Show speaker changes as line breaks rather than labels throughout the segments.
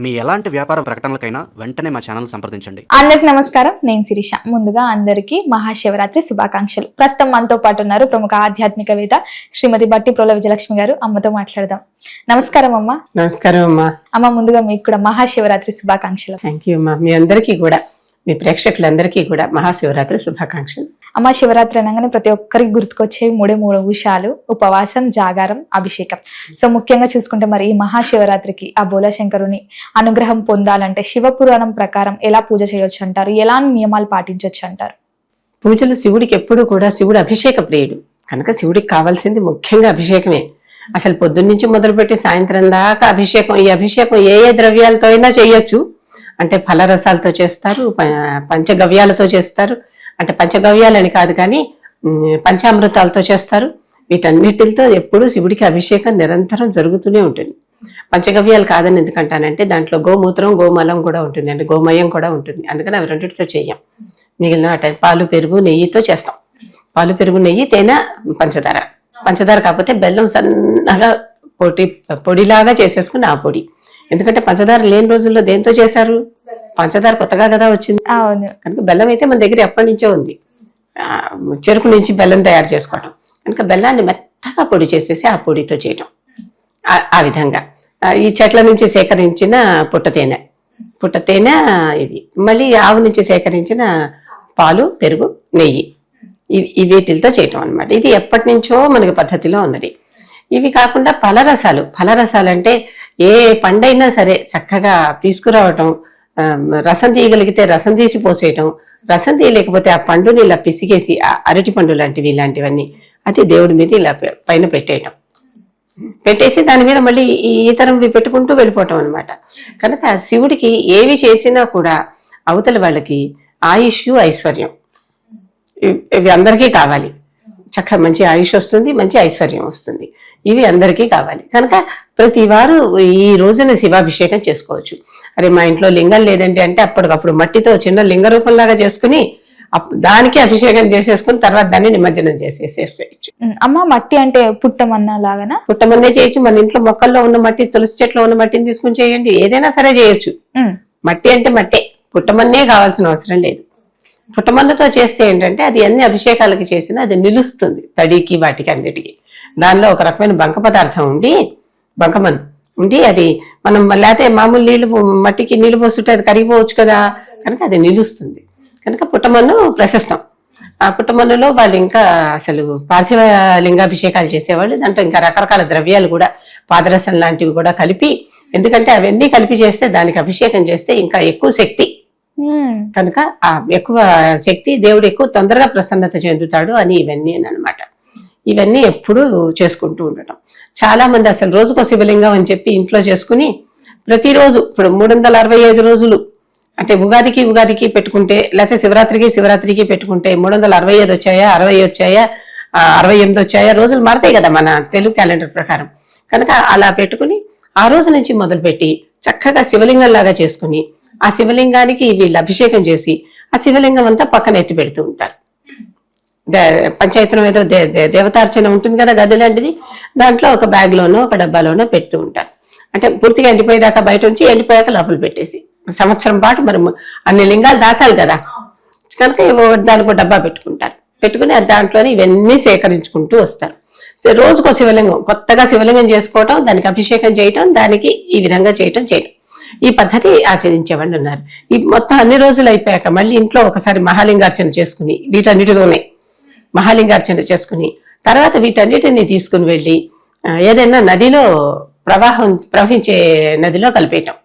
మీ ఎలాంటి వ్యాపార ప్రకటనలకైనా వెంటనే మా ఛానల్ సంప్రదించండి.
అందరికి నమస్కారం, నేను శిరీష. ముందుగా అందరికీ మహాశివరాత్రి శుభాకాంక్షలు. ప్రస్తుతం మనతో పాటు ఉన్నారు ప్రముఖ ఆధ్యాత్మికవేత్త శ్రీమతి బట్టి ప్రోల విజయలక్ష్మి గారు. అమ్మతో మాట్లాడదాం. నమస్కారం అమ్మ.
నమస్కారం అమ్మా.
అమ్మ, ముందుగా మీకు కూడా మహాశివరాత్రి శుభాకాంక్షలు.
థ్యాంక్ యూ అమ్మా. మీ అందరికీ కూడా, మీ ప్రేక్షకులందరికీ కూడా మహాశివరాత్రి శుభాకాంక్షలు.
అమ్మ, శివరాత్రి అనగానే ప్రతి ఒక్కరికి గుర్తుకొచ్చే మూడు విషయాలు: ఉపవాసం, జాగారం, అభిషేకం. సో ముఖ్యంగా చూసుకుంటే మరి ఈ మహాశివరాత్రికి ఆ బోళశంకరుని అనుగ్రహం పొందాలంటే శివపురాణం ప్రకారం ఎలా పూజ చేయొచ్చు అంటారు? ఎలాంటి నియమాలు పాటించవచ్చు అంటారు?
పూజలు శివుడికి ఎప్పుడు కూడా, శివుడు అభిషేక ప్రియుడు కనుక శివుడికి కావాల్సింది ముఖ్యంగా అభిషేకమే. అసలు పొద్దున్నుంచి మొదలుపెట్టి సాయంత్రం దాకా అభిషేకం. ఈ అభిషేకం ఏ ఏ ద్రవ్యాలతో అయినా చేయొచ్చు. అంటే ఫలరసాలతో చేస్తారు, పంచగవ్యాలతో చేస్తారు. అంటే పంచగవ్యాలని కాదు కానీ పంచామృతాలతో చేస్తారు. వీటన్నిటితో ఎప్పుడూ శివుడికి అభిషేకం నిరంతరం జరుగుతూనే ఉంటుంది. పంచగవ్యాలు కాదని ఎందుకంటానంటే దాంట్లో గోమూత్రం, గోమలం కూడా ఉంటుంది, అంటే గోమయం కూడా ఉంటుంది. అందుకని అవి రెండింటితో చెయ్యం. మిగిలిన పాలు, పెరుగు, నెయ్యితో చేస్తాం. పాలు, పెరుగు, నెయ్యి, తేనె, పంచదార. పంచదార కాకపోతే బెల్లం సన్నగా పొడిలాగా చేసేసుకుని ఆ పొడి. ఎందుకంటే పంచదార లేని రోజుల్లో దేంతో చేశారు? పంచదార కొత్తగా కదా వచ్చింది. కనుక బెల్లం అయితే మన దగ్గర ఎప్పటి నుంచో ఉంది. చెరుకు నుంచి బెల్లం తయారు చేసుకోవడం. కనుక బెల్లాన్ని మెత్తగా పొడి చేసేసి ఆ పొడితో చేయటం. ఆ విధంగా ఈ చెట్ల నుంచి సేకరించిన పుట్టతేనె ఇది, మళ్ళీ ఆవు నుంచి సేకరించిన పాలు, పెరుగు, నెయ్యి, వీటితో చేయటం అనమాట. ఇది ఎప్పటి నుంచో మనకి పద్ధతిలో ఉన్నది. ఇవి కాకుండా ఫలరసాలు అంటే ఏ పండైనా సరే చక్కగా తీసుకురావటం, రసం తీయగలిగితే రసం తీసి పోసేయటం, రసం తీయలేకపోతే ఆ పండుని ఇలా పిసికేసి, అరటి పండు లాంటివి ఇలాంటివన్నీ అది దేవుడి మీద ఇలా పైన పెట్టేసి దాని మీద మళ్ళీ ఇతరవి పెట్టుకుంటూ వెళ్ళిపోవటం అనమాట. కనుక శివుడికి ఏవి చేసినా కూడా అవతల వాళ్ళకి ఆయుష్, ఐశ్వర్యం ఇవి అందరికీ కావాలి. చక్కగా మంచి ఆయుష్ వస్తుంది, మంచి ఐశ్వర్యం వస్తుంది. ఇవి అందరికీ కావాలి. కనుక ప్రతి వారు ఈ రోజున శివాభిషేకం చేసుకోవచ్చు. అరే మా ఇంట్లో లింగం లేదంటే అంటే అప్పటికప్పుడు మట్టితో చిన్న లింగ రూపంలాగా చేసుకుని దానికి అభిషేకం చేసేసుకుని తర్వాత దాన్ని నిమజ్జనం చేసేసేయచ్చు.
అమ్మ, మట్టి అంటే పుట్టమన్నా లాగానా?
పుట్టమన్నే చేయొచ్చు. మన ఇంట్లో మొక్కల్లో ఉన్న మట్టి, తులసి చెట్లో ఉన్న మట్టిని తీసుకుని చేయండి. ఏదైనా సరే చేయొచ్చు. మట్టి అంటే మట్టే, పుట్టమన్నే కావాల్సిన అవసరం లేదు. పుట్టమన్నుతో చేస్తే ఏంటంటే అది అన్ని అభిషేకాలకి చేసినా అది నిలుస్తుంది, తడికి వాటికి అన్నిటికీ. దానిలో ఒక రకమైన బంక పదార్థం బంకమన్ను ఉండి అది మనం లేకపోతే మామూలు నీళ్లు, మట్టికి నీళ్లు పోస్తుంటే అది కరిగిపోవచ్చు కదా, కనుక అది నిలుస్తుంది. కనుక పుట్టమన్ను ప్రశస్తం. ఆ పుట్టమన్నులో వాళ్ళు ఇంకా అసలు పార్థివ లింగాభిషేకాలు చేసేవాళ్ళు. దాంట్లో ఇంకా రకరకాల ద్రవ్యాలు కూడా, పాదరసం లాంటివి కూడా కలిపి, ఎందుకంటే అవన్నీ కలిపి చేస్తే దానికి అభిషేకం చేస్తే ఇంకా ఎక్కువ శక్తి. కనుక ఆ ఎక్కువ శక్తి, దేవుడు ఎక్కువ తొందరగా ప్రసన్నత చెందుతాడు అని ఇవన్నీ అనమాట. ఇవన్నీ ఎప్పుడూ చేసుకుంటూ ఉండటం. చాలా మంది అసలు రోజుకో శివలింగం అని చెప్పి ఇంట్లో చేసుకుని ప్రతిరోజు, ఇప్పుడు 365 రోజులు అంటే ఉగాదికి పెట్టుకుంటే, లేకపోతే శివరాత్రికి పెట్టుకుంటే 365 వచ్చాయా, 60 వచ్చాయా, 68 వచ్చాయా, రోజులు మారతాయి కదా మన తెలుగు క్యాలెండర్ ప్రకారం. కనుక అలా పెట్టుకుని ఆ రోజు నుంచి మొదలుపెట్టి చక్కగా శివలింగం లాగా చేసుకుని ఆ శివలింగానికి వీళ్ళు అభిషేకం చేసి ఆ శివలింగం అంతా పక్కన ఎత్తి పెడుతూ ఉంటారు. పంచాయతనం ఏదో దేవతార్చన ఉంటుంది కదా, గది లాంటిది. దాంట్లో ఒక బ్యాగ్ లోనో ఒక డబ్బాలోనో పెడుతూ ఉంటారు. అంటే పూర్తిగా ఎండిపోయేదాకా బయట ఉంచి, ఎండిపోయాక లోపల పెట్టేసి సంవత్సరం పాటు మరి అన్ని లింగాలు దాసాలి కదా, కనుక దానికి ఒక డబ్బా పెట్టుకుని దాంట్లోనే ఇవన్నీ సేకరించుకుంటూ వస్తారు. రోజుకో శివలింగం, కొత్తగా శివలింగం చేసుకోవటం, దానికి అభిషేకం చేయటం, దానికి ఈ విధంగా చేయటం. ఈ పద్ధతి ఆచరించే వాళ్ళు ఉన్నారు. ఈ మొత్తం అన్ని రోజులు అయిపోయాక మళ్ళీ ఇంట్లో ఒకసారి మహాలింగార్చన చేసుకుని, వీటన్నిటితోనే మహాలింగార్చన చేసుకుని తర్వాత వీటన్నిటిని తీసుకుని వెళ్ళి ఏదైనా నదిలో ప్రవహించే నదిలో కలిపేయటం.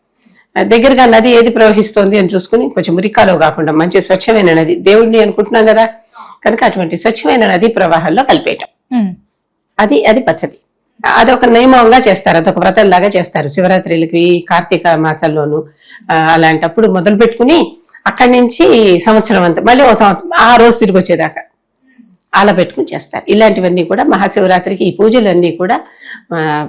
దగ్గరగా నది ఏది ప్రవహిస్తోంది అని చూసుకుని, కొంచెం మురికాలో కాకుండా మంచి స్వచ్ఛమైన నది, దేవుడిని అనుకుంటున్నాం కదా, కనుక అటువంటి స్వచ్ఛమైన నది ప్రవాహాల్లో కలిపేయటం. అది పద్ధతి. అదొక నియమంగా చేస్తారు, అదొక వ్రతంలాగా చేస్తారు. శివరాత్రులకి, కార్తీక మాసాల్లోనూ అలాంటప్పుడు మొదలు పెట్టుకుని అక్కడి నుంచి సంవత్సరం అంతా మళ్ళీ ఓ సంవత్సరం ఆ రోజు తిరిగి వచ్చేదాకా అలా పెట్టుకుని చేస్తారు. ఇలాంటివన్నీ కూడా మహాశివరాత్రికి ఈ పూజలన్నీ కూడా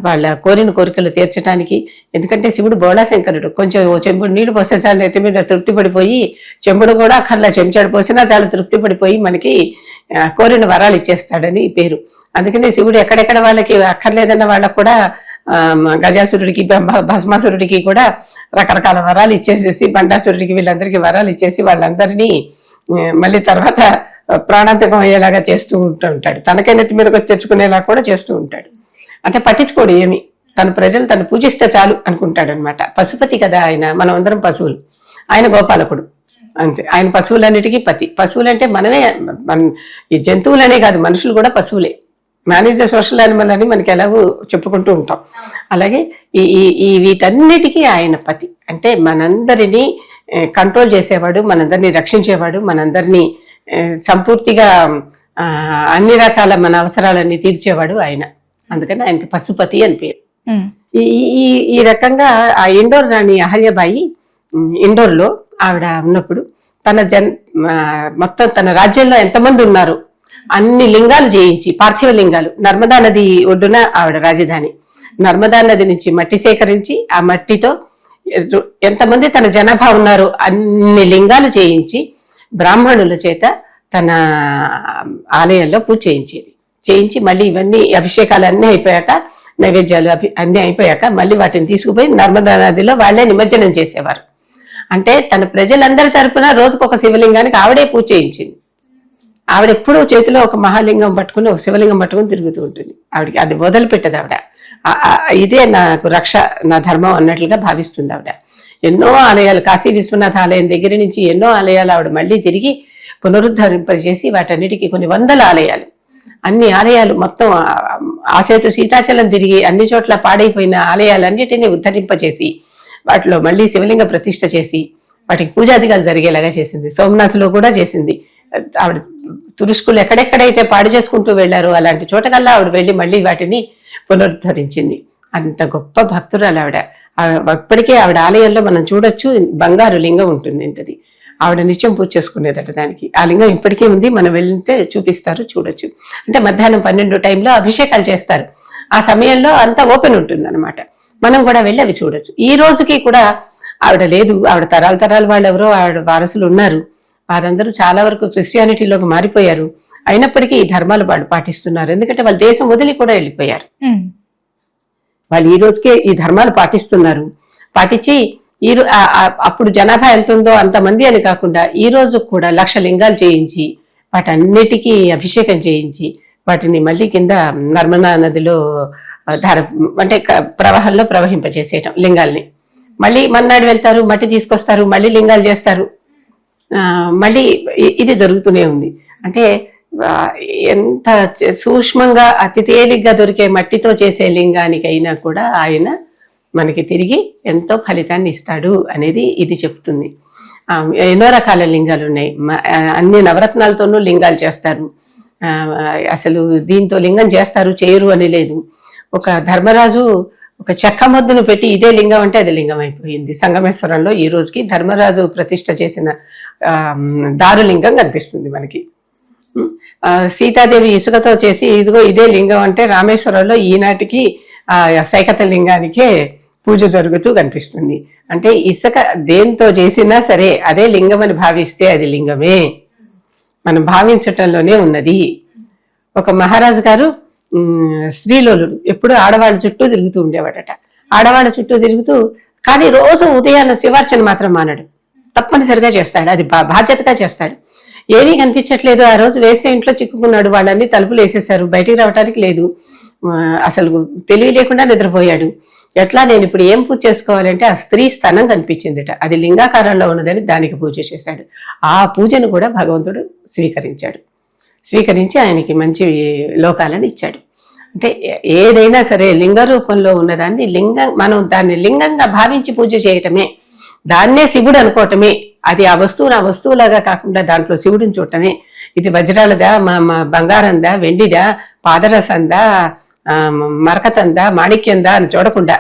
వాళ్ళ కోరిన కోరికలు తీర్చడానికి. ఎందుకంటే శివుడు బోళాశంకరుడు. కొంచెం ఓ చెంబుడు నీళ్లు పోస్తే చాలు నెత్తి మీద తృప్తి పడిపోయి, చెంబుడు కూడా అక్కర్లా చెంచాడు పోసినా చాలా తృప్తి పడిపోయి మనకి కోరిన వరాలు ఇచ్చేస్తాడని పేరు. అందుకనే శివుడు ఎక్కడెక్కడ వాళ్ళకి అక్కర్లేదన్న వాళ్ళకు కూడా గజాసురుడికి భస్మాసురుడికి కూడా రకరకాల వరాలు ఇచ్చేసేసి, బండాసురుడికి వీళ్ళందరికీ వరాలు ఇచ్చేసి వాళ్ళందరినీ మళ్ళీ తర్వాత ప్రాణాంతకం అయ్యేలాగా చేస్తూ ఉంటాడు. తనకే నెత్తి మీదకి తెచ్చుకునేలా కూడా చేస్తూ ఉంటాడు. అంటే పట్టించుకోడు ఏమి, తన ప్రజలు తను పూజిస్తే చాలు అనుకుంటాడు అనమాట. పశుపతి కదా ఆయన, మనం అందరం పశువులు, ఆయన గోపాలకుడు అంతే. ఆయన పశువులన్నిటికీ పతి. పశువులు అంటే మనమే, ఈ జంతువులనే కాదు మనుషులు కూడా పశువులే. మేనేజ్ ద సోషల్ యానిమల్ అని మనకి ఎలాగో చెప్పుకుంటూ ఉంటాం. అలాగే ఈ వీటన్నిటికీ ఆయన పతి. అంటే మనందరినీ కంట్రోల్ చేసేవాడు, మనందరినీ రక్షించేవాడు, మనందరినీ సంపూర్తిగా అన్ని రకాల మన అవసరాలన్నీ తీర్చేవాడు ఆయన. అందుకని ఆయనకి పశుపతి అని పేరు. ఈ రకంగా ఆ ఇండోర్ రాణి అహల్యబాయి ఇండోర్లో ఆవిడ ఉన్నప్పుడు మొత్తం తన రాజ్యంలో ఎంతమంది ఉన్నారు అన్ని లింగాలు చేయించి, పార్థివ లింగాలు, నర్మదా నది ఒడ్డున ఆవిడ రాజధాని. నర్మదా నది నుంచి మట్టి సేకరించి ఆ మట్టితో ఎంతమంది తన జనాభా ఉన్నారు అన్ని లింగాలు చేయించి బ్రాహ్మణుల చేత తన ఆలయంలో పూజ చేయించి మళ్ళీ ఇవన్నీ అభిషేకాలు అన్నీ అయిపోయాక, నైవేద్యాలు అన్నీ అయిపోయాక మళ్ళీ వాటిని తీసుకుపోయి నర్మదా నదిలో వాళ్లే నిమజ్జనం చేసేవారు. అంటే తన ప్రజలందరి తరపున రోజుకొక శివలింగానికి ఆవిడే పూజ చేయించింది. ఆవిడ ఎప్పుడూ చేతిలో ఒక మహాలింగం పట్టుకుని, ఒక శివలింగం పట్టుకుని తిరుగుతూ ఉంటుంది. ఆవిడకి అది వదిలిపెట్టదు ఆవిడ. ఇదే నాకు రక్ష, నా ధర్మం అన్నట్లుగా భావిస్తుంది ఆవిడ. ఎన్నో ఆలయాలు, కాశీ విశ్వనాథ ఆలయం దగ్గర నుంచి ఎన్నో ఆలయాలు ఆవిడ మళ్ళీ తిరిగి పునరుద్ధరింపజేసి వాటన్నిటికీ కొన్ని వందల ఆలయాలు, అన్ని ఆలయాలు మొత్తం ఆసేతు సీతాచలం తిరిగి అన్ని చోట్ల పాడైపోయిన ఆలయాలన్నిటినీ ఉద్ధరింపజేసి వాటిలో మళ్ళీ శివలింగ ప్రతిష్ఠ చేసి వాటికి పూజాదిగాలు జరిగేలాగా చేసింది. సోమనాథ్లో కూడా చేసింది ఆవిడ. తురుష్కులు ఎక్కడెక్కడైతే పాడు చేసుకుంటూ వెళ్లారో అలాంటి చోటకల్లా ఆవిడ వెళ్ళి మళ్ళీ వాటిని పునరుద్ధరించింది. అంత గొప్ప భక్తురాలు ఆవిడ. ఇప్పటికే ఆవిడ ఆలయంలో మనం చూడొచ్చు, బంగారు లింగం ఉంటుంది ఇంతది. ఆవిడ నిత్యం పూజ చేసుకునేదట దానికి. ఆ లింగం ఇప్పటికీ ఉంది, మనం వెళ్తే చూపిస్తారు, చూడొచ్చు. అంటే మధ్యాహ్నం 12 టైంలో అభిషేకాలు చేస్తారు. ఆ సమయంలో అంతా ఓపెన్ ఉంటుంది అనమాట. మనం కూడా వెళ్ళి అవి చూడొచ్చు. ఈ రోజుకి కూడా ఆవిడ లేదు, ఆవిడ తరాల వాళ్ళు ఎవరో ఆవిడ వారసులు ఉన్నారు. వారందరూ చాలా వరకు క్రిస్టియానిటీలోకి మారిపోయారు. అయినప్పటికీ ఈ ధర్మాలు వాళ్ళు పాటిస్తున్నారు. ఎందుకంటే వాళ్ళ దేశం వదిలి కూడా వెళ్ళిపోయారు. వాళ్ళు ఈ రోజుకే ఈ ధర్మాలు పాటిస్తున్నారు. పాటించి అప్పుడు జనాభా ఎంత ఉందో అంతమంది అని కాకుండా ఈ రోజు కూడా 1,00,000 లింగాలు చేయించి వాటన్నిటికీ అభిషేకం చేయించి వాటిని మళ్ళీ కింద నర్మదా నదిలో అంటే ప్రవాహంలో ప్రవహింపజేసేయటం లింగాల్ని. మళ్ళీ మన్నాడు వెళ్తారు, మట్టి తీసుకొస్తారు, మళ్ళీ లింగాలు చేస్తారు. మళ్ళీ ఇది జరుగుతూనే ఉంది. అంటే ఎంత సూక్ష్మంగా అతి తేలిగ్గా దొరికే మట్టితో చేసే లింగానికైనా కూడా ఆయన మనకి తిరిగి ఎంతో ఫలితాన్ని ఇస్తాడు అనేది ఇది చెప్తుంది. ఎన్నో రకాల లింగాలు ఉన్నాయి. అన్ని నవరత్నాలతోనూ లింగాలు చేస్తారు. అసలు దీంతో లింగం చేస్తారు చేయరు అని లేదు. ఒక ధర్మరాజు ఒక చెక్క మొద్దును పెట్టి ఇదే లింగం అంటే అది లింగం అయిపోయింది. సంగమేశ్వరంలో ఈ రోజుకి ధర్మరాజు ప్రతిష్ఠ చేసిన దారులింగం కనిపిస్తుంది మనకి. సీతాదేవి ఇసుకతో చేసి ఇదిగో ఇదే లింగం అంటే రామేశ్వరంలో ఈనాటికి ఆ సైకత లింగానికే పూజ జరుగుతూ కనిపిస్తుంది. అంటే ఇసుక దేంతో చేసినా సరే అదే లింగం అని భావిస్తే అది లింగమే, మనం భావించటంలోనే ఉన్నది. ఒక మహారాజు గారు స్త్రీలోలుడు ఎప్పుడు ఆడవాళ్ళ చుట్టూ తిరుగుతూ ఉండేవాడట. ఆడవాళ్ళ చుట్టూ తిరుగుతూ కానీ రోజు ఉదయాన్న శివార్చన మాత్రం మానడు, తప్పనిసరిగా చేస్తాడు. అది బాధ్యతగా చేస్తాడు. ఏమీ కనిపించట్లేదు. ఆ రోజు వేస్తే ఇంట్లో చిక్కుకున్నాడు. వాళ్ళని తలుపులు వేసేశారు, బయటికి రావడానికి లేదు. అసలు తెలివి లేకుండా నిద్రపోయాడు. ఎట్లా నేను ఇప్పుడు ఏం పూజ చేసుకోవాలంటే ఆ స్త్రీ స్థనం కనిపించిందిట, అది లింగాకారంలో ఉన్నదని దానికి పూజ చేశాడు. ఆ పూజను కూడా భగవంతుడు స్వీకరించి ఆయనకి మంచి లోకాలను ఇచ్చాడు. అంటే ఏదైనా సరే లింగ రూపంలో ఉన్నదాన్ని మనం దాన్ని లింగంగా భావించి పూజ చేయటమే, దాన్నే శివుడు అనుకోవటమే. అది ఆ వస్తువులాగా కాకుండా దాంట్లో శివుడిని చూడటమే. ఇది వజ్రాలదా, బంగారందా, వెండిదా, పాదరసందా, మరకతందా, మాణిక్యందా అని చూడకుండా,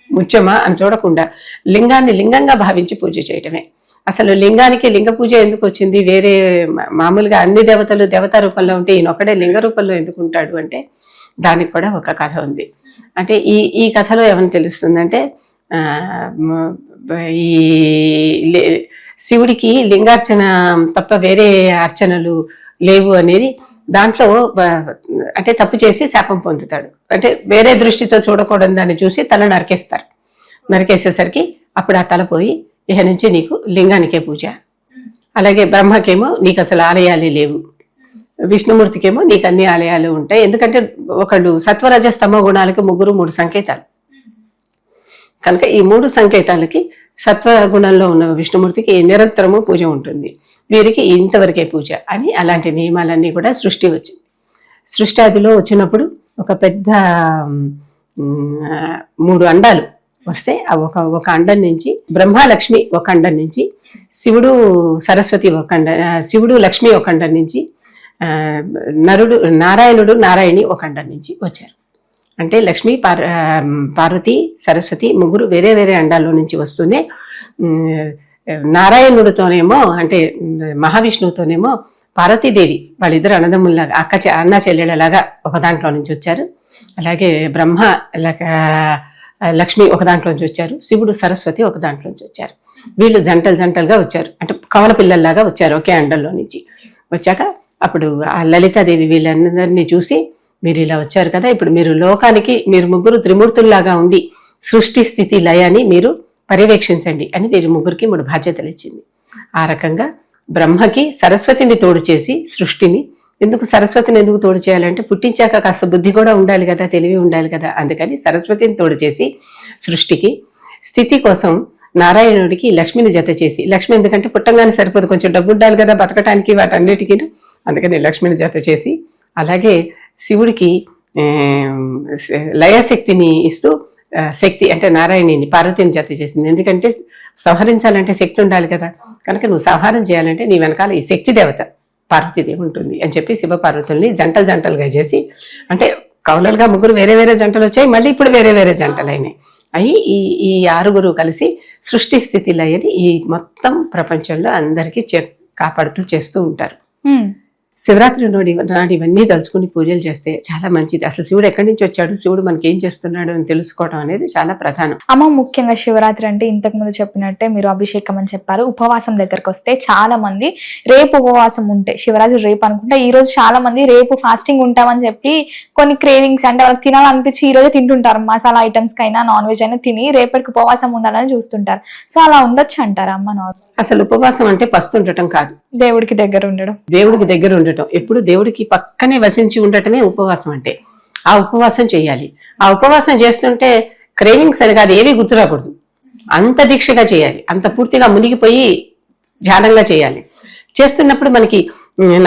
ముత్యమా అని చూడకుండా లింగాన్ని లింగంగా భావించి పూజ చేయటమే. అసలు లింగానికి లింగ పూజ ఎందుకు వచ్చింది, వేరే మామూలుగా అన్ని దేవతలు దేవతా రూపంలో ఉంటే ఈయన ఒకడే లింగ రూపంలో ఎందుకు ఉంటాడు అంటే దానికి కూడా ఒక కథ ఉంది. అంటే ఈ కథలో ఏమని తెలుస్తుందంటే ఈ శివుడికి లింగార్చన తప్ప వేరే అర్చనలు లేవు అనేది దాంట్లో అంటే తప్పు చేసి శాపం పొందుతాడు. అంటే వేరే దృష్టితో చూడకూడదు దాన్ని చూసి తల నరికేస్తారు. నరికేసేసరికి అప్పుడు ఆ తల పోయి ఇక నుంచి నీకు లింగానికే పూజ. అలాగే బ్రహ్మకేమో నీకు అసలు ఆలయాలే లేవు, విష్ణుమూర్తికేమో నీకు అన్ని ఆలయాలు ఉంటాయి. ఎందుకంటే ఒకళ్ళు సత్వరజ స్తమ గుణాలకి 3 సంకేతాలు కనుక ఈ 3 సంకేతాలకి సత్వ గుణంలో ఉన్న విష్ణుమూర్తికి నిరంతరము పూజ ఉంటుంది, వీరికి ఇంతవరకే పూజ అని అలాంటి నియమాలన్నీ కూడా సృష్టి వచ్చింది. సృష్టి ఆదిలో వచ్చినప్పుడు ఒక పెద్ద 3 అండాలు వస్తే ఒక అండం నుంచి బ్రహ్మలక్ష్మి ఒక అండం నుంచి శివుడు సరస్వతి ఒక అండం, శివుడు లక్ష్మి ఒక అండం నుంచి నారాయణుడు నారాయణి ఒక అండం నుంచి వచ్చారు. అంటే లక్ష్మి పార్వతి సరస్వతి 3 వేరే వేరే అండాల్లో నుంచి వస్తూనే నారాయణుడితోనేమో అంటే మహావిష్ణువుతోనేమో పార్వతీదేవి వాళ్ళిద్దరు అన్నదమ్ముల్లాగా అన్న చెల్లెళ్ళలాగా ఒక దాంట్లో నుంచి వచ్చారు. అలాగే బ్రహ్మ లక్ష్మి ఒక దాంట్లోంచి వచ్చారు, శివుడు సరస్వతి ఒక దాంట్లోంచి వచ్చారు. వీళ్ళు జంటలుగా వచ్చారు, అంటే కవల పిల్లల్లాగా వచ్చారు ఒకే అండంలో నుంచి. వచ్చాక అప్పుడు ఆ లలితాదేవి వీళ్ళందరినీ చూసి మీరు ఇలా వచ్చారు కదా, ఇప్పుడు మీరు లోకానికి మీరు 3 త్రిమూర్తుల్లాగా ఉండి సృష్టి స్థితి లయాన్ని మీరు పర్యవేక్షించండి అని వీరి 3కి 3 బాధ్యతలు ఇచ్చింది. ఆ రకంగా బ్రహ్మకి సరస్వతిని తోడు చేసి సృష్టిని, ఎందుకు సరస్వతిని ఎందుకు తోడు చేయాలంటే పుట్టించాక కాస్త బుద్ధి కూడా ఉండాలి కదా, తెలివి ఉండాలి కదా, అందుకని సరస్వతిని తోడు చేసి సృష్టికి, స్థితి కోసం నారాయణుడికి లక్ష్మిని జత చేసి, లక్ష్మి ఎందుకంటే పుట్టంగానే సరిపోదు, కొంచెం డబ్బు ఉండాలి కదా బతకటానికి వాటన్నిటికీ, అందుకని లక్ష్మిని జత చేసి, అలాగే శివుడికి లయశక్తిని ఇస్తూ శక్తి అంటే నారాయణిని పార్వతిని జత చేసింది. ఎందుకంటే సంహరించాలంటే శక్తి ఉండాలి కదా, కనుక నువ్వు సంహారం చేయాలంటే నీ వెనకాల ఈ శక్తి దేవత పార్వతీదేవి ఉంటుంది అని చెప్పి శివ పార్వతుల్ని జంటలుగా చేసి, అంటే కౌలలుగా 3 వేరే వేరే జంటలు వచ్చాయి, మళ్ళీ ఇప్పుడు వేరే వేరే జంటలు అయినాయి. అవి ఈ 6 కలిసి సృష్టి స్థితి లయని ఈ మొత్తం ప్రపంచంలో అందరికీ కాపాడుతూ చేస్తూ ఉంటారు. శివరాత్రి నాడు ఇవన్నీ తలుచుకుని పూజలు చేస్తే చాలా మంచిది. అసలు శివుడు ఎక్కడి నుంచి వచ్చాడు, శివుడు మనకి ఏం చేస్తున్నాడు అని తెలుసుకోవడం అనేది చాలా ప్రధానం.
అమ్మ, ముఖ్యంగా శివరాత్రి అంటే ఇంతకు ముందు చెప్పినట్టే మీరు అభిషేకం అని చెప్పారు. ఉపవాసం దగ్గరకు వస్తే చాలా మంది రేపు ఉపవాసం ఉంటే, శివరాత్రి రేపు అనుకుంటే ఈ రోజు చాలా మంది రేపు ఫాస్టింగ్ ఉంటామని చెప్పి కొన్ని క్రేవింగ్స్ అంటే వాళ్ళకి తినాలనిపించి ఈ రోజే తింటుంటారు. మసాలా ఐటమ్స్ కైనా నాన్ వెజ్ అయినా తిని రేపటికి ఉపవాసం ఉండాలని చూస్తుంటారు. సో అలా ఉండొచ్చు అంటారా అమ్మ?
అసలు ఉపవాసం అంటే పస్తు ఉండటం కాదు,
దేవుడికి దగ్గర ఉండడం.
దేవుడికి దగ్గర ఉండటం, ఎప్పుడు దేవుడికి పక్కనే వసించి ఉండటమే ఉపవాసం అంటే. ఆ ఉపవాసం చేయాలి. ఆ ఉపవాసం చేస్తుంటే క్రేవింగ్స్ అని కాదు, ఏవి గుర్తురాకూడదు, అంత దీక్షగా చేయాలి, అంత పూర్తిగా మునిగిపోయి ధ్యానంగా చేయాలి. చేస్తున్నప్పుడు మనకి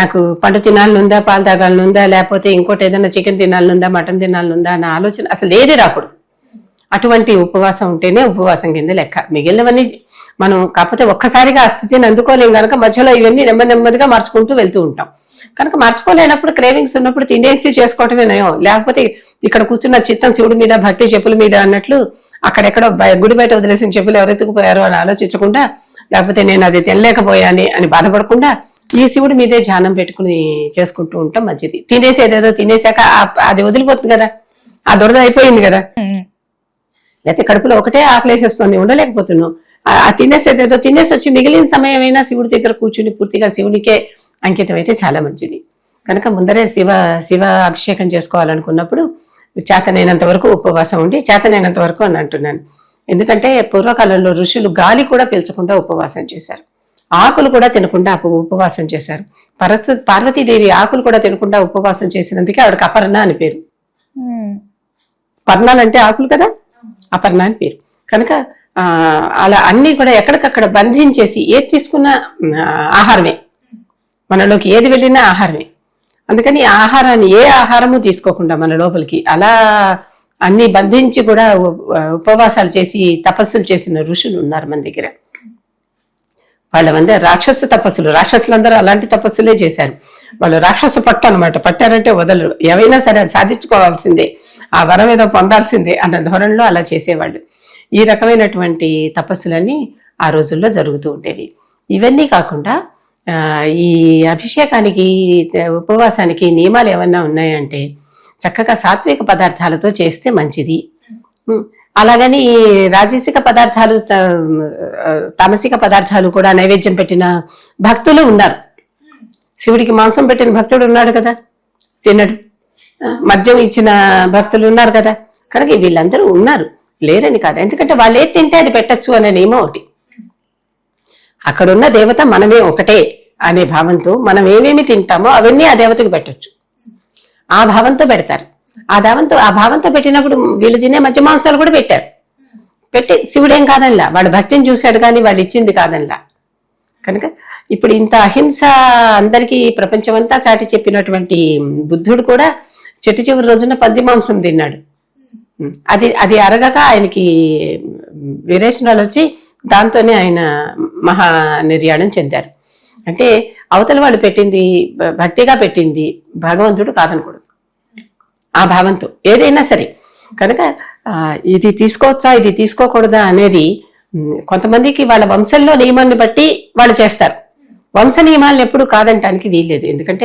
నాకు పండు తినాలనుందా, పాలు తాగాలనుందా, లేకపోతే ఇంకోటి ఏదైనా చికెన్ తినాలనుందా, మటన్ తినాలనుందా అన్న ఆలోచన అసలు ఏది రాకూడదు. అటువంటి ఉపవాసం ఉంటేనే ఉపవాసం కింద లెక్క. మిగిలినవన్నీ మనం కాకపోతే ఒక్కసారిగా ఆ స్థితిని అందుకోలేం కనుక మధ్యలో ఇవన్నీ నెమ్మదిగా మార్చుకుంటూ వెళ్తూ ఉంటాం. కనుక మార్చుకోలేనప్పుడు క్రేవింగ్స్ ఉన్నప్పుడు తినేసి చేసుకోవటమే నయం. లేకపోతే ఇక్కడ కూర్చున్న చిత్తం శివుడి మీద, భక్తి చెప్పుల మీద అన్నట్లు అక్కడెక్కడో గుడి బయట వదిలేసిన చెప్పులు ఎవరెత్తుకుపోయారో అని ఆలోచించకుండా, లేకపోతే నేను అది తినలేకపోయాని అని బాధపడకుండా ఈ శివుడి మీదే ధ్యానం పెట్టుకుని చేసుకుంటూ ఉంటాం మంచిది. తినేసేదేదో తినేసాక అది వదిలిపోతుంది కదా, ఆ దురద అయిపోయింది కదా. లేకపోతే కడుపులో ఒకటే ఆకలేసేస్తుంది, ఉండలేకపోతున్నాం, ఆ తినేసేదేదో తినేసి వచ్చి మిగిలిన సమయం అయినా శివుడి దగ్గర కూర్చుని పూర్తిగా శివుడికే అంకితం అయితే చాలా మంచిది. కనుక ముందరే శివ అభిషేకం చేసుకోవాలనుకున్నప్పుడు చేతనైనంత వరకు ఉపవాసం ఉండి, చేతనైనంత వరకు అని అంటున్నాను. ఎందుకంటే పూర్వకాలంలో ఋషులు గాలి కూడా పీల్చకుండా ఉపవాసం చేశారు, ఆకులు కూడా తినకుండా ఉపవాసం చేశారు. పార్వతీదేవి ఆకులు కూడా తినకుండా ఉపవాసం చేసినందుకే ఆవిడకి అపర్ణ అని పేరు. పర్ణాలంటే ఆకులు కదా, అపర్ణ అని పేరు. కనుక అలా అన్ని కూడా ఎక్కడికక్కడ బంధించేసి ఏది తీసుకున్న ఆహారమే, మనలోకి ఏది వెళ్ళినా ఆహారమే. అందుకని ఆహారాన్ని ఏ ఆహారము తీసుకోకుండా మన లోపలికి అలా అన్ని బంధించి కూడా ఉపవాసాలు చేసి తపస్సులు చేసిన ఋషులు ఉన్నారు మన దగ్గర. వాళ్ళ మంది రాక్షస తపస్సులు, రాక్షసులందరూ అలాంటి తపస్సులే చేశారు. వాళ్ళు రాక్షస పట్టు అనమాట, పట్టారంటే వదలరు, ఏవైనా సరే సాధించుకోవాల్సిందే, ఆ వరం ఏదో పొందాల్సిందే అన్న ధోరణిలో అలా చేసేవాళ్ళు. ఈ రకమైనటువంటి తపస్సులన్నీ ఆ రోజుల్లో జరుగుతూ ఉండేవి. ఇవన్నీ కాకుండా ఈ అభిషేకానికి ఉపవాసానికి నియమాలు ఏమన్నా ఉన్నాయంటే చక్కగా సాత్విక పదార్థాలతో చేస్తే మంచిది. అలాగని రాజసిక పదార్థాలు తామసిక పదార్థాలు కూడా నైవేద్యం పెట్టిన భక్తులు ఉన్నారు. శివుడికి మాంసం పెట్టిన భక్తుడు ఉన్నాడు కదా, తిన్నడు. మద్యం ఇచ్చిన భక్తులు ఉన్నారు కదా. కనుక వీళ్ళందరూ ఉన్నారు, లేరని కాదు. ఎందుకంటే వాళ్ళు ఏది తింటే అది పెట్టచ్చు అనే నియమం ఒకటి. అక్కడున్న దేవత మనమే ఒకటే అనే భావంతో మనం ఏమేమి తింటామో అవన్నీ ఆ దేవతకు పెట్టచ్చు. ఆ భావంతో పెడతారు. ఆ భావంతో పెట్టినప్పుడు వీళ్ళు తినే మధ్య మాంసాలు కూడా పెట్టారు. పెట్టి శివుడేం కాదనిలా, వాళ్ళ భక్తిని చూశాడు కానీ వాళ్ళు ఇచ్చింది కాదనిలా. కనుక ఇప్పుడు ఇంత అహింస అందరికీ ప్రపంచమంతా చాటి చెప్పినటువంటి బుద్ధుడు కూడా చెట్టు చివరి రోజున పంది మాంసం తిన్నాడు. అది అరగక ఆయనకి విరేచనాలు వచ్చి దాంతోనే ఆయన మహా నిర్యాణం చెందారు. అంటే అవతల వాళ్ళు పెట్టింది భక్తిగా పెట్టింది భగవంతుడు కాదనకూడదు, ఆ భావంతో ఏదైనా సరే. కనుక ఇది తీసుకోవచ్చా ఇది తీసుకోకూడదా అనేది కొంతమందికి వాళ్ళ వంశంలో నియమాన్ని బట్టి వాళ్ళు చేస్తారు. వంశ నియమాలను ఎప్పుడు కాదంటానికి వీల్లేదు. ఎందుకంటే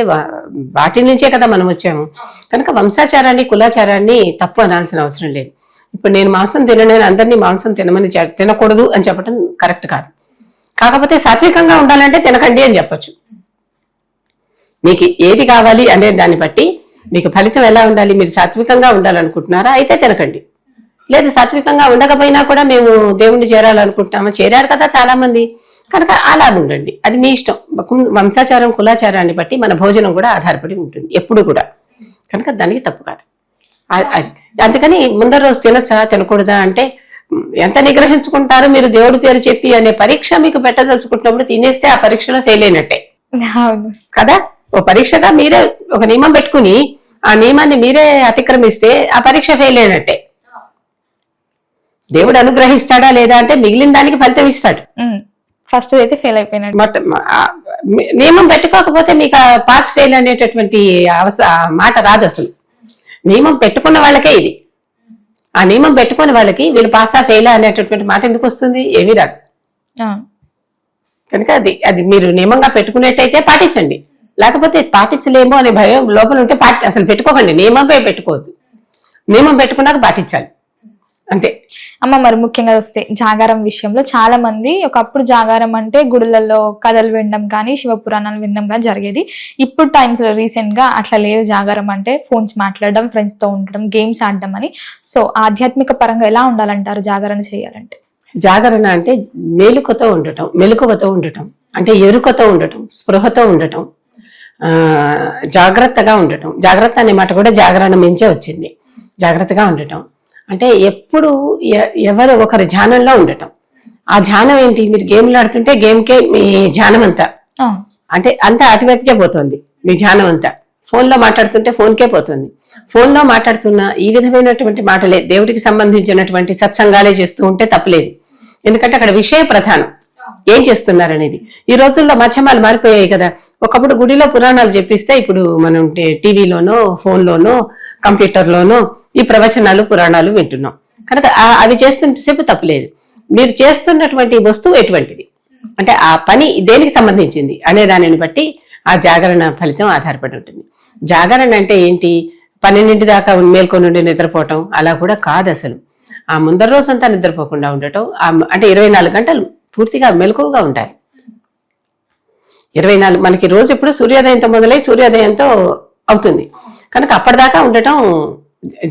వాటి నుంచే కదా మనం వచ్చాము. కనుక వంశాచారాన్ని కులాచారాన్ని తప్పు అనాల్సిన అవసరం లేదు. ఇప్పుడు నేను మాంసం తినలేను, అందరినీ మాంసం తినకూడదు అని చెప్పడం కరెక్ట్ కాదు. కాకపోతే సాత్వికంగా ఉండాలంటే తినకండి అని చెప్పచ్చు. మీకు ఏది కావాలి అనే దాన్ని బట్టి మీకు ఫలితం ఎలా ఉండాలి, మీరు సాత్వికంగా ఉండాలనుకుంటున్నారా అయితే తినకండి. లేదు సాత్వికంగా ఉండకపోయినా కూడా మేము దేవుణ్ణి చేరాలనుకుంటున్నామా, చేరారు కదా చాలా మంది, కనుక అలా ఉండండి. అది మీ ఇష్టం. వంశాచారం కులాచారాన్ని బట్టి మన భోజనం కూడా ఆధారపడి ఉంటుంది ఎప్పుడు కూడా. కనుక దానికి తప్పు కాదు. అది అందుకని ముందర రోజు తినచ్చా తినకూడదా అంటే ఎంత నిగ్రహించుకుంటారో మీరు దేవుడి పేరు చెప్పి అనే పరీక్ష మీకు పెట్టదలుచుకుంటున్నప్పుడు తినేస్తే ఆ పరీక్షలో ఫెయిల్ అయినట్టే కదా. ఓ పరీక్షగా మీరే ఒక నియమం పెట్టుకుని ఆ నియమాన్ని మీరే అతిక్రమిస్తే ఆ పరీక్ష ఫెయిల్ అయినట్టే. దేవుడు అనుగ్రహిస్తాడా లేదా అంటే మిగిలిన దానికి ఫలితం ఇస్తాడు.
ఫస్ట్ అయితే ఫెయిల్ అయిపోయినట్టు.
నియమం పెట్టుకోకపోతే మీకు పాస్ ఫెయిల్ అనేటటువంటి మాట రాదు అసలు. నియమం పెట్టుకున్న వాళ్ళకే ఇది. ఆ నియమం పెట్టుకున్న వాళ్ళకి వీళ్ళు పాసా ఫెయిల్ అనేటటువంటి మాట ఎందుకు వస్తుంది, ఏమీ రాదు. కనుక అది మీరు నియమంగా పెట్టుకునేట్టయితే పాటించండి. లేకపోతే పాటించలేమో అనే భయం లోపల ఉంటే అసలు పెట్టుకోకండి. నియమంపై పెట్టుకోవద్దు. నియమం పెట్టుకున్నాక పాటించాలి అంతే.
అమ్మ మరి ముఖ్యంగా వస్తే జాగారం విషయంలో చాలా మంది ఒకప్పుడు జాగారం అంటే గుడులలో కథలు వినడం కానీ శివపురాణాలు వినడం కానీ జరిగేది. ఇప్పుడు టైమ్స్ లో రీసెంట్ గా అట్లా లేదు. జాగారం అంటే ఫోన్స్ మాట్లాడడం, ఫ్రెండ్స్ తో ఉండడం, గేమ్స్ ఆడడం అని. సో ఆధ్యాత్మిక పరంగా ఎలా ఉండాలంటారు జాగరణ చేయాలంటే?
జాగరణ అంటే మెలకువతో ఉండటం అంటే ఎరుకతో ఉండటం, స్పృహతో ఉండటం, జాగ్రత్తగా ఉండటం. జాగ్రత్త అనే మాట కూడా జాగరణ మించే వచ్చింది. జాగ్రత్తగా ఉండటం అంటే ఎప్పుడు ఎవరు ఒకరి ధ్యానంలో ఉండటం. ఆ ధ్యానం ఏంటి, మీరు గేమ్లు ఆడుతుంటే గేమ్కే మీ ధ్యానం అంతా, అంటే అంతా అటువైపుకే పోతుంది మీ ధ్యానం అంతా. ఫోన్లో మాట్లాడుతుంటే ఫోన్కే పోతుంది. ఫోన్లో మాట్లాడుతున్న ఈ విధమైనటువంటి మాటలే దేవుడికి సంబంధించినటువంటి సత్సంగాలే చేస్తూ ఉంటే తప్పలేదు. ఎందుకంటే అక్కడ విషయ ప్రధానం, ఏం చేస్తున్నారనేది. ఈ రోజుల్లో మాధ్యమాలు మారిపోయాయి కదా. ఒకప్పుడు గుడిలో పురాణాలు చెప్పిస్తే ఇప్పుడు మనం టీవీలోనో ఫోన్లోనో కంప్యూటర్లోనో ఈ ప్రవచనాలు పురాణాలు వింటున్నాం. కనుక అవి చేస్తుంటేసేపు తప్పలేదు. మీరు చేస్తున్నటువంటి వస్తువు ఎటువంటిది, అంటే ఆ పని దేనికి సంబంధించింది అనే దానిని బట్టి ఆ జాగరణ ఫలితం ఆధారపడి ఉంటుంది. జాగరణ అంటే ఏంటి, 12 దాకా మేల్కొని ఉండి నిద్రపోవటం అలా కూడా కాదు అసలు. ఆ ముందర రోజంతా నిద్రపోకుండా ఉండటం, అంటే 24 గంటలు పూర్తిగా మెలకువగా ఉండాలి. 24 మనకి రోజు ఎప్పుడు సూర్యోదయంతో మొదలై సూర్యోదయంతో అవుతుంది. కనుక అప్పటిదాకా ఉండటం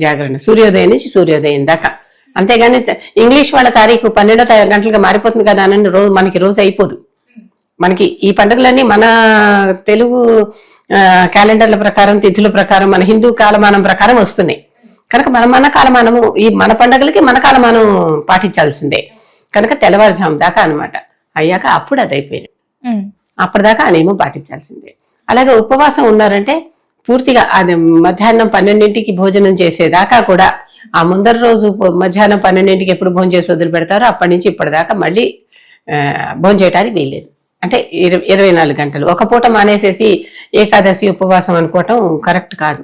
జాగరణ, సూర్యోదయం నుంచి సూర్యోదయం దాకా. అంతేగాని ఇంగ్లీష్ వాళ్ళ తారీఖు 12 గంటలుగా మారిపోతుంది కదా అని మనకి రోజు అయిపోదు. మనకి ఈ పండుగలన్నీ మన తెలుగు క్యాలెండర్ల ప్రకారం, తిథుల ప్రకారం, మన హిందూ కాలమానం ప్రకారం వస్తున్నాయి. కనుక మన కాలమానము, ఈ మన పండుగలకి మన కాలమానం పాటించాల్సిందే. కనుక తెల్లవారుజాము దాకా అనమాట. అయ్యాక అప్పుడు అది అయిపోయింది. అప్పటిదాకా ఆ నియమం పాటించాల్సిందే. అలాగే ఉపవాసం ఉన్నారంటే పూర్తిగా అది మధ్యాహ్నం 12ంటికి భోజనం చేసేదాకా కూడా, ఆ ముందర రోజు మధ్యాహ్నం 12ంటికి ఎప్పుడు భోజనం చేసి వదిలి పెడతారో అప్పటి నుంచి ఇప్పటిదాకా మళ్ళీ భోజనం చేయడానికి వీల్లేదు. అంటే 24 గంటలు ఒక పూట మానేసేసి ఏకాదశి ఉపవాసం అనుకోవటం కరెక్ట్ కాదు.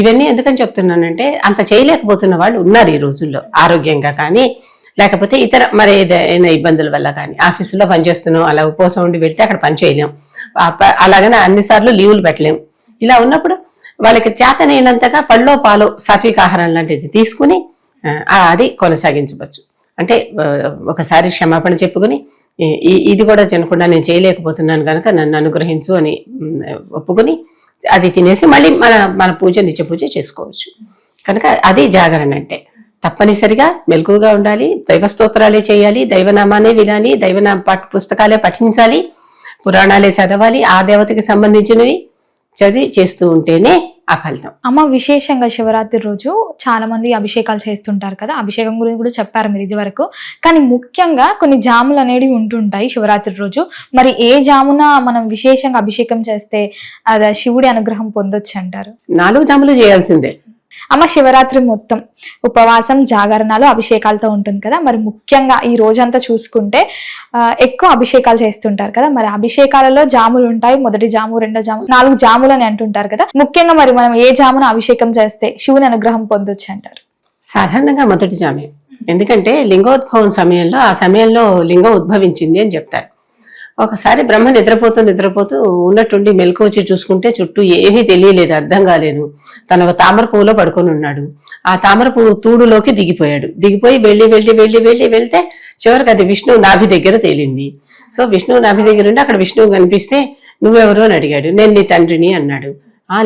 ఇవన్నీ ఎందుకని చెప్తున్నానంటే అంత చేయలేకపోతున్న వాళ్ళు ఉన్నారు ఈ రోజుల్లో, ఆరోగ్యంగా కానీ లేకపోతే ఇతర మరి ఏదైనా ఇబ్బందుల వల్ల కానీ ఆఫీసులో పనిచేస్తున్నాం, అలా ఉపవాసం ఉండి వెళ్తే అక్కడ పని చేయలేం, అలాగనే అన్నిసార్లు లీవులు పెట్టలేం. ఇలా ఉన్నప్పుడు వాళ్ళకి చేతనైనంతగా పళ్ళో పాలో సాత్విక ఆహారం లాంటిది తీసుకుని అది కొనసాగించవచ్చు. అంటే ఒకసారి క్షమాపణ చెప్పుకుని ఇది కూడా తినకుండా నేను చేయలేకపోతున్నాను కనుక నన్ను అనుగ్రహించు అని ఒప్పుకుని అది తినేసి మళ్ళీ మన నిత్య పూజ చేసుకోవచ్చు. కనుక అది జాగరణ అంటే. తప్పనిసరిగా మెలకువగా ఉండాలి, దైవ స్తోత్రాలే చేయాలి, దైవనామానే వినాలి, పుస్తకాలే పఠించాలి, పురాణాలే చదవాలి, ఆ దేవతకి సంబంధించినవి చదివి చేస్తూ ఉంటేనే ఆ ఫలితం.
అమ్మ, విశేషంగా శివరాత్రి రోజు చాలా మంది అభిషేకాలు చేస్తుంటారు కదా, అభిషేకం గురించి కూడా చెప్పారు మీరు ఇది వరకు. కానీ ముఖ్యంగా కొన్ని జాములు అనేవి ఉంటుంటాయి శివరాత్రి రోజు. మరి ఏ జామున మనం విశేషంగా అభిషేకం చేస్తే అదే శివుడి అనుగ్రహం పొందొచ్చు అంటారు?
4 జాములు చేయాల్సిందే
అమ్మ. శివరాత్రి మొత్తం ఉపవాసం, జాగరణాలు, అభిషేకాలతో ఉంటుంది కదా. మరి ముఖ్యంగా ఈ రోజంతా చూసుకుంటే ఎక్కువ అభిషేకాలు చేస్తుంటారు కదా. మరి అభిషేకాలలో జాములు ఉంటాయి, మొదటి జాము, రెండో జాము, 4 జాములు అని అంటుంటారు కదా. ముఖ్యంగా మరి మనం ఏ జామును అభిషేకం చేస్తే శివుని అనుగ్రహం పొందొచ్చు అంటారు?
సాధారణంగా మొదటి జామే. ఎందుకంటే లింగోద్భవం సమయంలో ఆ సమయంలో లింగం ఉద్భవించింది అని చెప్తారు. ఒకసారి బ్రహ్మ నిద్రపోతూ ఉన్నట్టుండి మెలకు వచ్చి చూసుకుంటే చుట్టూ ఏమీ తెలియలేదు, అర్థం కాలేదు. తన తామర పువ్వులో పడుకొని ఉన్నాడు. ఆ తామర పువ్వు తూడులోకి దిగిపోయి వెళ్తే చివరికి అది విష్ణువు నాభి దగ్గర తేలింది. సో విష్ణువు నాభి దగ్గర ఉండి అక్కడ విష్ణువు కనిపిస్తే నువ్వెవరు అని అడిగాడు. నేను నీ తండ్రిని అన్నాడు.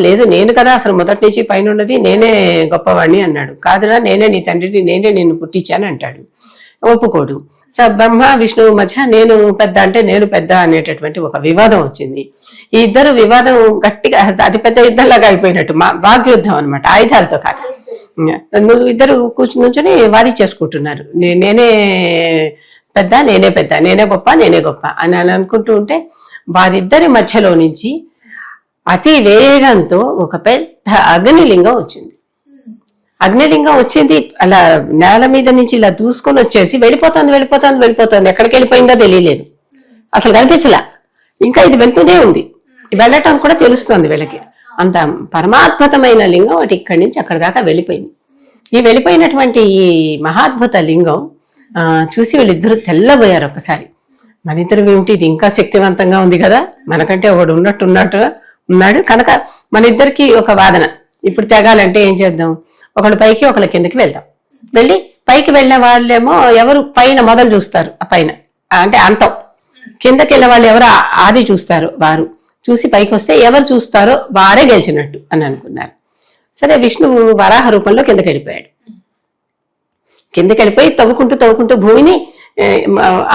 లేదు, నేను కదా అసలు మొదటి నుంచి పైన ఉన్నది, నేనే గొప్పవాడిని అన్నాడు. కాదురా, నేనే నీ తండ్రిని, నేనే నిన్ను పుట్టించాను అంటాడు. ఒప్పుకోడు. సో బ్రహ్మ విష్ణువు మధ్య నేను పెద్ద అంటే నేను పెద్ద అనేటటువంటి ఒక వివాదం వచ్చింది. ఈ ఇద్దరు వివాదం గట్టిగా అతి పెద్ద యుద్ధంలాగా అయిపోయినట్టు, వాగ్యుద్ధం అనమాట, ఆయుధాలతో కాదు. ఇద్దరు కూర్చుని వాది చేసుకుంటున్నారు. నేనే పెద్ద, నేనే గొప్ప అని అనుకుంటూ ఉంటే వారిద్దరి మధ్యలో నుంచి అతి వేగంతో ఒక పెద్ద అగ్నిలింగం వచ్చింది. అలా నేల మీద నుంచి ఇలా దూసుకొని వచ్చేసి వెళ్ళిపోతుంది. ఎక్కడికి వెళ్ళిపోయిందో తెలియలేదు, అసలు కనిపించలా. ఇంకా ఇది వెళ్తూనే ఉంది, వెళ్ళటం కూడా తెలుస్తుంది వీళ్ళకి. అంత పరమాద్భుతమైన లింగం అటు ఇక్కడి నుంచి అక్కడి దాకా వెళ్ళిపోయింది. ఈ వెళ్ళిపోయినటువంటి ఈ మహాద్భుత లింగం చూసి వీళ్ళిద్దరూ తెల్లబోయారు ఒకసారి. మన ఇద్దరు ఏమిటి, ఇది ఇంకా శక్తివంతంగా ఉంది కదా, మనకంటే ఒకడు ఉన్నాడు కనుక మన ఇద్దరికి ఒక వాదన. ఇప్పుడు తెగాలంటే ఏం చేద్దాం, ఒకళ్ళు పైకి ఒకళ్ళ కిందకి వెళ్దాం. వెళ్ళి పైకి వెళ్ళిన వాళ్ళేమో ఎవరు పైన మొదలు చూస్తారు, ఆ పైన అంటే అంతం. కిందకి వెళ్ళిన వాళ్ళు ఎవరు ఆది చూస్తారు, వారు చూసి పైకి వస్తే ఎవరు చూస్తారో వారే గెలిచినట్టు అని అనుకున్నారు. సరే, విష్ణువు వరాహ రూపంలో కిందకి వెళ్ళిపోయి తవ్వుకుంటూ భూమిని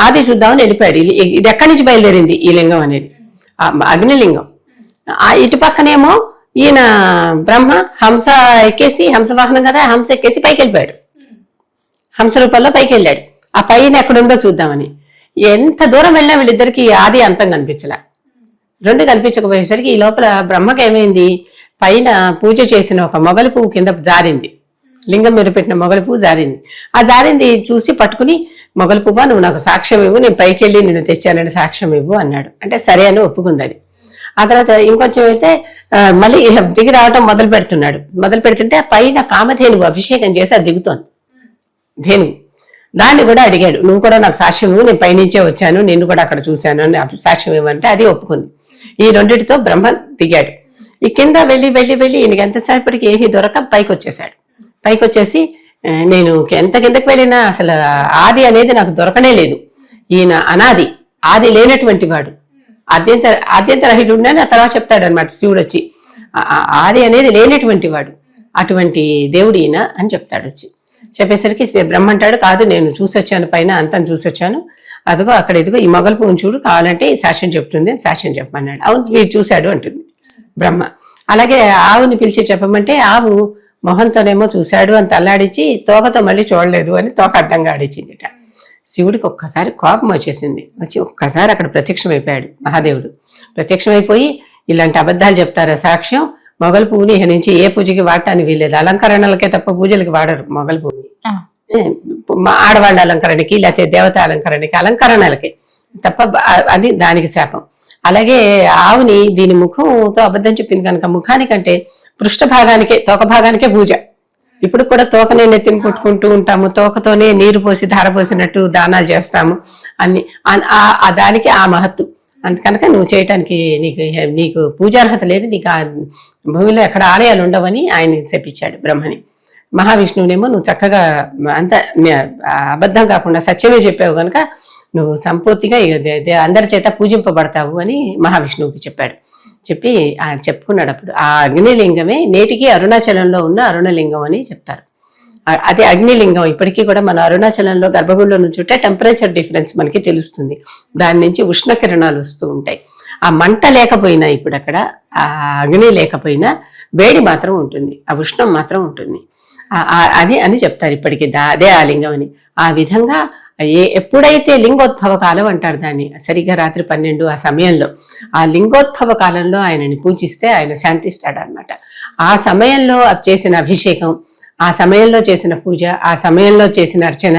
ఆది చూద్దామని వెళ్ళిపోయాడు. ఇది ఎక్కడి నుంచి బయలుదేరింది ఈ లింగం అనేది, అగ్నిలింగం. ఇటు పక్కనేమో ఈయన బ్రహ్మ హంస వాహనం కదా, హంస ఎక్కేసి పైకి వెళ్ళిపోయాడు. హంస రూపంలో పైకి వెళ్ళాడు. ఆ పైన ఎక్కడుందో చూద్దామని. ఎంత దూరం వెళ్ళినా వీళ్ళిద్దరికి ఆది అంతం కనిపించలే. రెండు కనిపించకపోయేసరికి ఈ లోపల బ్రహ్మకి ఏమైంది, పైన పూజ చేసిన ఒక మొగలి పువ్వు కింద జారింది. లింగం మీద పెట్టిన మొగలి పువ్వు జారింది. ఆ జారింది చూసి పట్టుకుని, మొగలి పువ్వు నువ్వు నాకు సాక్ష్యం ఇవ్వు, నేను పైకి వెళ్ళి నిన్ను తెచ్చానని సాక్ష్యం ఇవ్వు అన్నాడు. అంటే సరే అని ఒప్పుకుంది అది. ఆ తర్వాత ఇంకొంచెం వెళ్తే మళ్ళీ దిగి రావటం మొదలు పెడుతుంటే ఆ పైన కామధేనువు అభిషేకం చేసి అది దిగుతోంది. ధేనువు దాన్ని కూడా అడిగాడు, నువ్వు కూడా నాకు సాక్ష్యం ఇవ్వు, నేను పైనుంచే వచ్చాను, నిన్ను కూడా అక్కడ చూశాను అని సాక్ష్యం ఇవ్వంటే అది ఒప్పుకుంది. ఈ రెండిటితో బ్రహ్మ దిగాడు. ఈ కింద వెళ్ళి ఈయనకి ఎంతసేపటికి ఏమీ దొరక పైకి వచ్చేసి నేను ఎంత కిందకి వెళ్ళినా అసలు ఆది అనేది నాకు దొరకనే లేదు, ఈయన అనాది, ఆది లేనటువంటి వాడు, ఆద్యంత రహితుడు అని ఆ తర్వాత చెప్తాడు అనమాట శివుడు వచ్చి. ఆది అనేది లేనటువంటి వాడు, అటువంటి దేవుడు ఈయన అని చెప్తాడు వచ్చి. చెప్పేసరికి బ్రహ్మ అంటాడు, కాదు నేను చూసొచ్చాను, పైన అంతం చూసొచ్చాను, అదిగో అక్కడ ఇదిగో ఈ మొగలు పువ్వును చూడు, కావాలంటే ఈ సాక్ష్యం చెప్తుంది అని సాక్ష్యం చెప్పమన్నాడు. అవును వీడు చూశాడు అంటుంది బ్రహ్మ. అలాగే ఆవుని పిలిచి చెప్పమంటే ఆవు మొహంతోనేమో చూశాడు అని తల్లాడిచి, తోకతో మళ్ళీ చూడలేదు అని తోక అడ్డంగా ఆడిచిందిట. శివుడికి ఒక్కసారి కోపం వచ్చి ఒక్కసారి అక్కడ ప్రత్యక్షమైపోయాడు మహాదేవుడు. ప్రత్యక్షమైపోయి, ఇలాంటి అబద్ధాలు చెప్తారా సాక్ష్యం, మొగలు పువ్వుని ఇక నుంచి ఏ పూజకి వాడటానికి వీల్లేదు, అలంకరణలకే తప్ప పూజలకి వాడరు మొగలు పువ్వుని, ఆడవాళ్ళ అలంకరణకి లేకపోతే దేవత అలంకరణలకి తప్ప, అది దానికి శాపం. అలాగే ఆవుని దీని ముఖంతో అబద్ధం చెప్పింది కనుక ముఖానికంటే పృష్ఠ భాగానికే, తోక భాగానికే పూజ, ఇప్పుడు కూడా తోకనే నెత్తిని కొట్టుకుంటూ ఉంటాము, తోకతోనే నీరు పోసి ధార పోసినట్టు దానాలు చేస్తాము అన్ని. దానికి ఆ మహత్తు. అందుకనుక నువ్వు చేయటానికి నీకు పూజార్హత లేదు, నీకు ఆ భూమిలో ఎక్కడ ఆలయాలు ఉండవని ఆయన చెప్పించాడు బ్రహ్మని. మహావిష్ణువునేమో నువ్వు చక్కగా అంత అబద్ధం కాకుండా సత్యమే చెప్పావు కనుక నువ్వు సంపూర్తిగా అందరి చేత పూజింపబడతావు అని మహావిష్ణువుకి చెప్పాడు. చెప్పి చెప్పుకున్నాడు. అప్పుడు ఆ అగ్నిలింగమే నేటికి అరుణాచలంలో ఉన్న అరుణలింగం అని చెప్తారు. అదే అగ్నిలింగం ఇప్పటికీ కూడా మన అరుణాచలంలో గర్భగుడిలో నుంచుంటే టెంపరేచర్ డిఫరెన్స్ మనకి తెలుస్తుంది. దాని నుంచి ఉష్ణ కిరణాలు వస్తూ ఉంటాయి. ఆ మంట లేకపోయినా ఇప్పుడు అక్కడ ఆ అగ్ని లేకపోయినా వేడి మాత్రం ఉంటుంది, ఆ ఉష్ణం మాత్రం ఉంటుంది. అది అని చెప్తారు ఇప్పటికీ. అదే ఆ లింగం అని. ఆ విధంగా ఎప్పుడైతే లింగోద్భవ కాలం అంటారు దాన్ని, సరిగ్గా రాత్రి 12 ఆ సమయంలో, ఆ లింగోద్భవ కాలంలో ఆయనని పూజిస్తే ఆయన శాంతిస్తాడు అనమాట. ఆ సమయంలో చేసిన అభిషేకం, ఆ సమయంలో చేసిన పూజ, ఆ సమయంలో చేసిన అర్చన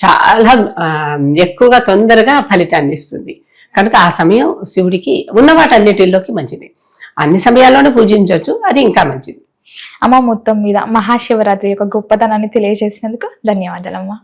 చాలా ఎక్కువగా తొందరగా ఫలితాన్ని ఇస్తుంది. కనుక ఆ సమయం శివుడికి ఉన్న వాటన్నిటిలోకి మంచిది. అన్ని సమయాల్లోనూ పూజించవచ్చు, అది ఇంకా మంచిది.
అమ్మ మొత్తం మీద మహాశివరాత్రి యొక్క గొప్పతనాన్ని తెలియజేసినందుకు ధన్యవాదాలమ్మా.